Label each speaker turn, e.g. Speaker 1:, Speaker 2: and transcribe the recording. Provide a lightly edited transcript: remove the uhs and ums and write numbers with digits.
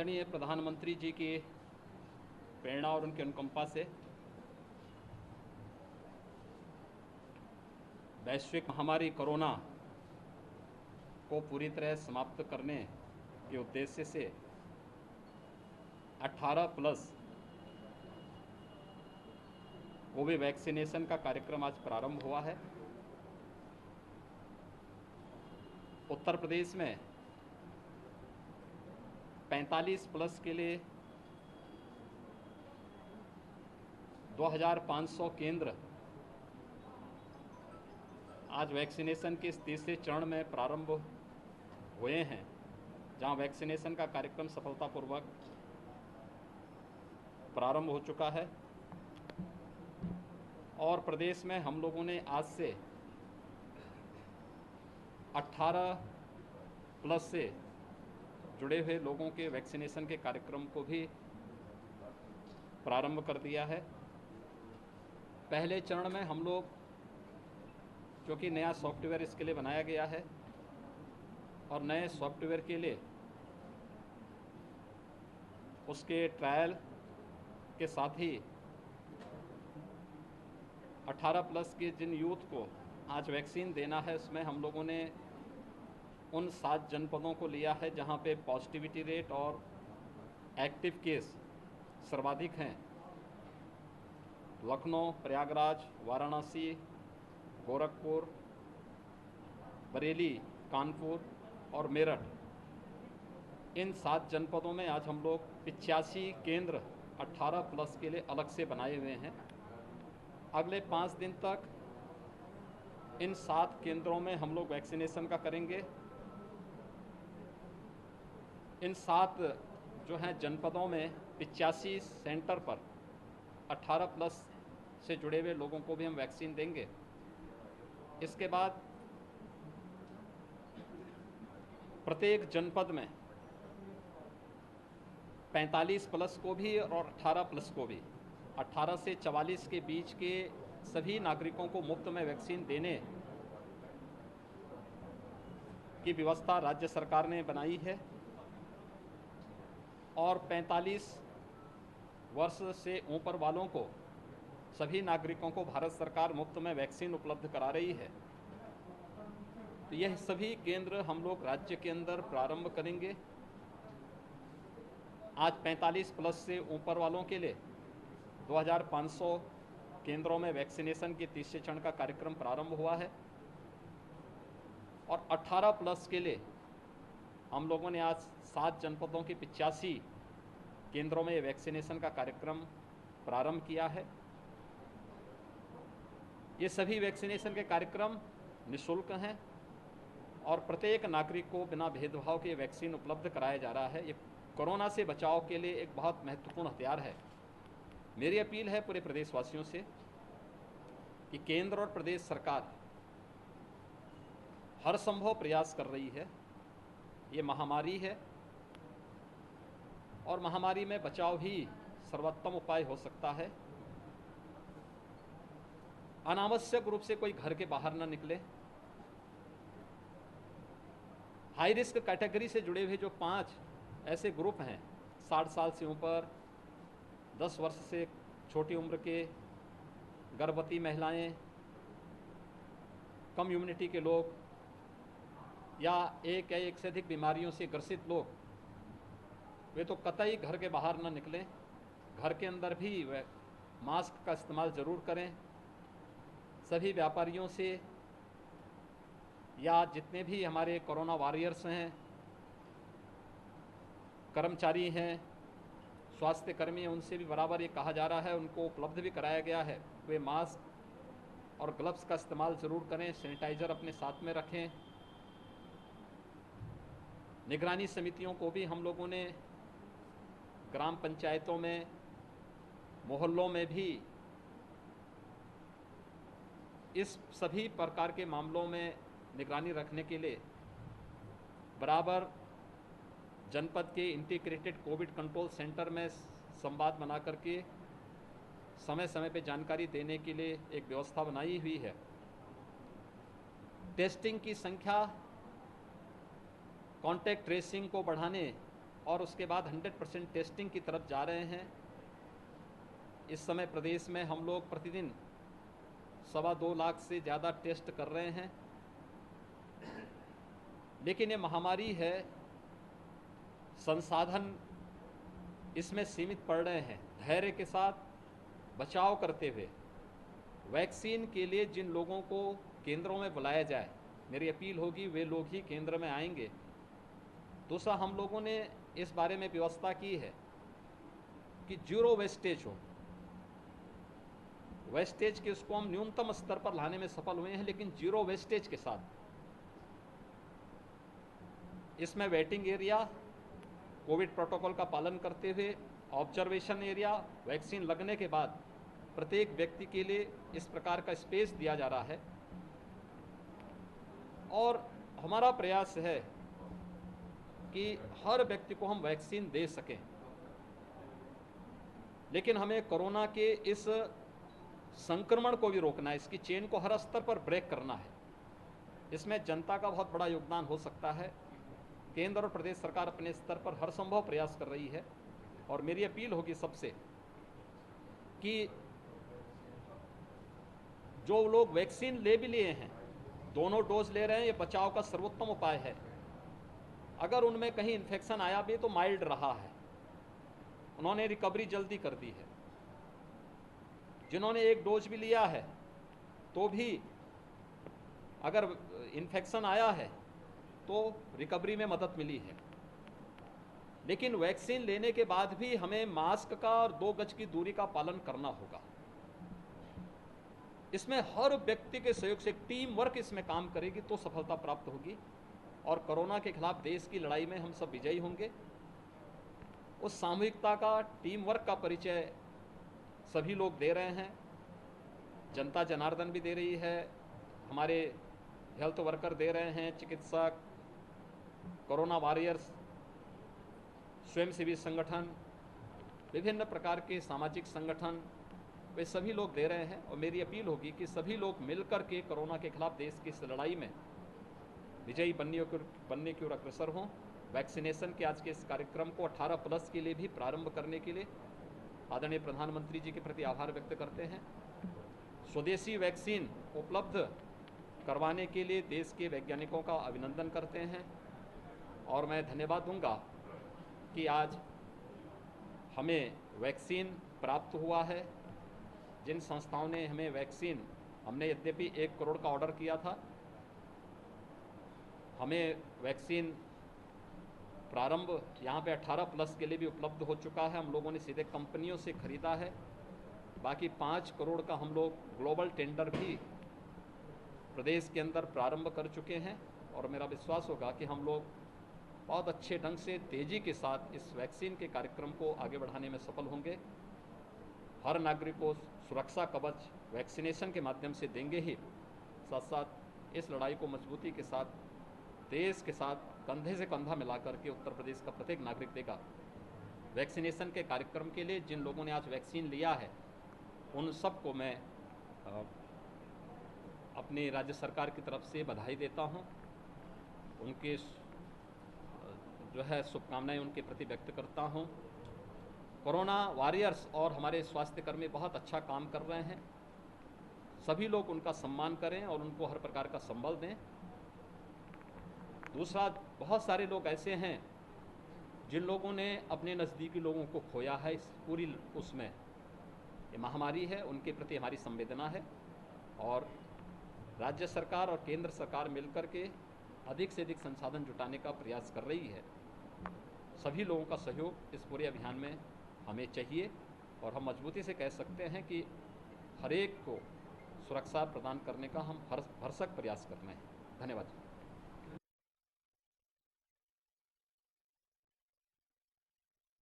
Speaker 1: आदरणीय प्रधानमंत्री जी की प्रेरणा और उनके अनुकंपा से वैश्विक महामारी कोरोना को पूरी तरह समाप्त करने के उद्देश्य से 18 प्लस कोविड वैक्सीनेशन का कार्यक्रम आज प्रारंभ हुआ है। उत्तर प्रदेश में 45 प्लस के लिए 2500 केंद्र आज वैक्सीनेशन के इस तीसरे चरण में प्रारंभ हुए हैं, जहां वैक्सीनेशन का कार्यक्रम सफलतापूर्वक प्रारंभ हो चुका है। और प्रदेश में हम लोगों ने आज से 18 प्लस से जुड़े हुए लोगों के वैक्सीनेशन के कार्यक्रम को भी प्रारंभ कर दिया है। पहले चरण में हम लोग, क्योंकि नया सॉफ्टवेयर इसके लिए बनाया गया है और नए सॉफ्टवेयर के लिए उसके ट्रायल के साथ ही 18 प्लस के जिन यूथ को आज वैक्सीन देना है, उसमें हम लोगों ने उन 7 जनपदों को लिया है जहां पे पॉजिटिविटी रेट और एक्टिव केस सर्वाधिक हैं। लखनऊ, प्रयागराज, वाराणसी, गोरखपुर, बरेली, कानपुर और मेरठ। इन 7 जनपदों में आज हम लोग 85 केंद्र 18 प्लस के लिए अलग से बनाए हुए हैं। अगले 5 दिन तक इन 7 केंद्रों में हम लोग वैक्सीनेशन का करेंगे। इन 7 जो हैं जनपदों में 85 सेंटर पर 18 प्लस से जुड़े हुए लोगों को भी हम वैक्सीन देंगे। इसके बाद प्रत्येक जनपद में 45 प्लस को भी और 18 प्लस को भी, 18 से 44 के बीच के सभी नागरिकों को मुफ्त में वैक्सीन देने की व्यवस्था राज्य सरकार ने बनाई है। और 45 वर्ष से ऊपर वालों को, सभी नागरिकों को भारत सरकार मुफ्त में वैक्सीन उपलब्ध करा रही है। तो यह सभी केंद्र हम लोग राज्य के अंदर प्रारंभ करेंगे। आज 45 प्लस से ऊपर वालों के लिए 2500 केंद्रों में वैक्सीनेशन के तीसरे चरण का कार्यक्रम प्रारंभ हुआ है। और 18 प्लस के लिए हम लोगों ने आज 7 जनपदों के 85 केंद्रों में वैक्सीनेशन का कार्यक्रम प्रारंभ किया है। ये सभी वैक्सीनेशन के कार्यक्रम निःशुल्क हैं और प्रत्येक नागरिक को बिना भेदभाव के वैक्सीन उपलब्ध कराया जा रहा है। ये कोरोना से बचाव के लिए एक बहुत महत्वपूर्ण हथियार है। मेरी अपील है पूरे प्रदेशवासियों से कि केंद्र और प्रदेश सरकार हर संभव प्रयास कर रही है। ये महामारी है और महामारी में बचाव ही सर्वोत्तम उपाय हो सकता है। अनावश्यक रूप से कोई घर के बाहर न निकले। हाई रिस्क कैटेगरी से जुड़े हुए जो 5 ऐसे ग्रुप हैं, 60 साल से ऊपर, 10 वर्ष से छोटी उम्र के, गर्भवती महिलाएं, कम इम्यूनिटी के लोग या एक या एक से अधिक बीमारियों से ग्रसित लोग, वे तो कतई घर के बाहर न निकलें। घर के अंदर भी वे मास्क का इस्तेमाल ज़रूर करें। सभी व्यापारियों से या जितने भी हमारे कोरोना वॉरियर्स हैं, कर्मचारी हैं, स्वास्थ्य कर्मी हैं, उनसे भी बराबर ये कहा जा रहा है, उनको उपलब्ध भी कराया गया है, वे मास्क और ग्लव्स का इस्तेमाल ज़रूर करें। सैनिटाइज़र अपने साथ में रखें। निगरानी समितियों को भी हम लोगों ने ग्राम पंचायतों में, मोहल्लों में भी इस सभी प्रकार के मामलों में निगरानी रखने के लिए बराबर जनपद के इंटीग्रेटेड कोविड कंट्रोल सेंटर में संवाद बना करके समय समय पे जानकारी देने के लिए एक व्यवस्था बनाई हुई है। टेस्टिंग की संख्या, कॉन्टैक्ट ट्रेसिंग को बढ़ाने और उसके बाद 100% टेस्टिंग की तरफ जा रहे हैं। इस समय प्रदेश में हम लोग प्रतिदिन 2.25 लाख से ज़्यादा टेस्ट कर रहे हैं। लेकिन ये महामारी है, संसाधन इसमें सीमित पड़ रहे हैं। धैर्य के साथ बचाव करते हुए वैक्सीन के लिए जिन लोगों को केंद्रों में बुलाया जाए, मेरी अपील होगी वे लोग ही केंद्र में आएंगे। दूसरा, हम लोगों ने इस बारे में व्यवस्था की है कि जीरो वेस्टेज हो। वेस्टेज के उसको हम न्यूनतम स्तर पर लाने में सफल हुए हैं, लेकिन जीरो वेस्टेज के साथ इसमें वेटिंग एरिया कोविड प्रोटोकॉल का पालन करते हुए, ऑब्जर्वेशन एरिया वैक्सीन लगने के बाद प्रत्येक व्यक्ति के लिए इस प्रकार का स्पेस दिया जा रहा है। और हमारा प्रयास है कि हर व्यक्ति को हम वैक्सीन दे सकें, लेकिन हमें कोरोना के इस संक्रमण को भी रोकना है, इसकी चेन को हर स्तर पर ब्रेक करना है। इसमें जनता का बहुत बड़ा योगदान हो सकता है। केंद्र और प्रदेश सरकार अपने स्तर पर हर संभव प्रयास कर रही है और मेरी अपील होगी सबसे कि जो लोग वैक्सीन ले भी लिए हैं, दोनों डोज ले रहे हैं, ये बचाव का सर्वोत्तम उपाय है। अगर उनमें कहीं इन्फेक्शन आया भी तो माइल्ड रहा है, उन्होंने रिकवरी जल्दी कर दी है। जिन्होंने एक डोज भी लिया है तो भी अगर इन्फेक्शन आया है तो रिकवरी में मदद मिली है। लेकिन वैक्सीन लेने के बाद भी हमें मास्क का और 2 गज की दूरी का पालन करना होगा। इसमें हर व्यक्ति के सहयोग से टीम वर्क इसमें काम करेगी तो सफलता प्राप्त होगी और कोरोना के खिलाफ देश की लड़ाई में हम सब विजयी होंगे। उस सामूहिकता का, टीम वर्क का परिचय सभी लोग दे रहे हैं। जनता जनार्दन भी दे रही है, हमारे हेल्थ वर्कर दे रहे हैं, चिकित्सक, कोरोना वॉरियर्स, स्वयंसेवी संगठन, विभिन्न प्रकार के सामाजिक संगठन, वे सभी लोग दे रहे हैं। और मेरी अपील होगी कि सभी लोग मिलकर के कोरोना के खिलाफ देश की इस लड़ाई में विजयी बनने की ओर अग्रसर हों। वैक्सीनेशन के आज के इस कार्यक्रम को 18+ के लिए भी प्रारंभ करने के लिए आदरणीय प्रधानमंत्री जी के प्रति आभार व्यक्त करते हैं। स्वदेशी वैक्सीन उपलब्ध करवाने के लिए देश के वैज्ञानिकों का अभिनंदन करते हैं और मैं धन्यवाद दूंगा कि आज हमें वैक्सीन प्राप्त हुआ है। जिन संस्थाओं ने हमें वैक्सीन, हमने यद्यपि 1 करोड़ का ऑर्डर किया था, हमें वैक्सीन प्रारंभ यहाँ पे 18+ के लिए भी उपलब्ध हो चुका है। हम लोगों ने सीधे कंपनियों से खरीदा है। बाकी 5 करोड़ का हम लोग ग्लोबल टेंडर भी प्रदेश के अंदर प्रारंभ कर चुके हैं और मेरा विश्वास होगा कि हम लोग बहुत अच्छे ढंग से, तेज़ी के साथ इस वैक्सीन के कार्यक्रम को आगे बढ़ाने में सफल होंगे। हर नागरिक को सुरक्षा कवच वैक्सीनेशन के माध्यम से देंगे ही, साथ साथ इस लड़ाई को मजबूती के साथ देश के साथ कंधे से कंधा मिलाकर के उत्तर प्रदेश का प्रत्येक नागरिक देगा। वैक्सीनेशन के कार्यक्रम के लिए जिन लोगों ने आज वैक्सीन लिया है उन सबको मैं अपनी राज्य सरकार की तरफ से बधाई देता हूं। उनके जो है शुभकामनाएं उनके प्रति व्यक्त करता हूं। कोरोना वॉरियर्स और हमारे स्वास्थ्यकर्मी बहुत अच्छा काम कर रहे हैं। सभी लोग उनका सम्मान करें और उनको हर प्रकार का संबल दें। दूसरा, बहुत सारे लोग ऐसे हैं जिन लोगों ने अपने नज़दीकी लोगों को खोया है इस पूरी उसमें, ये महामारी है, उनके प्रति हमारी संवेदना है और राज्य सरकार और केंद्र सरकार मिलकर के अधिक से अधिक संसाधन जुटाने का प्रयास कर रही है। सभी लोगों का सहयोग इस पूरे अभियान में हमें चाहिए और हम मजबूती से कह सकते हैं कि हर एक को सुरक्षा प्रदान करने का हम भरसक प्रयास कर रहे हैं। धन्यवाद।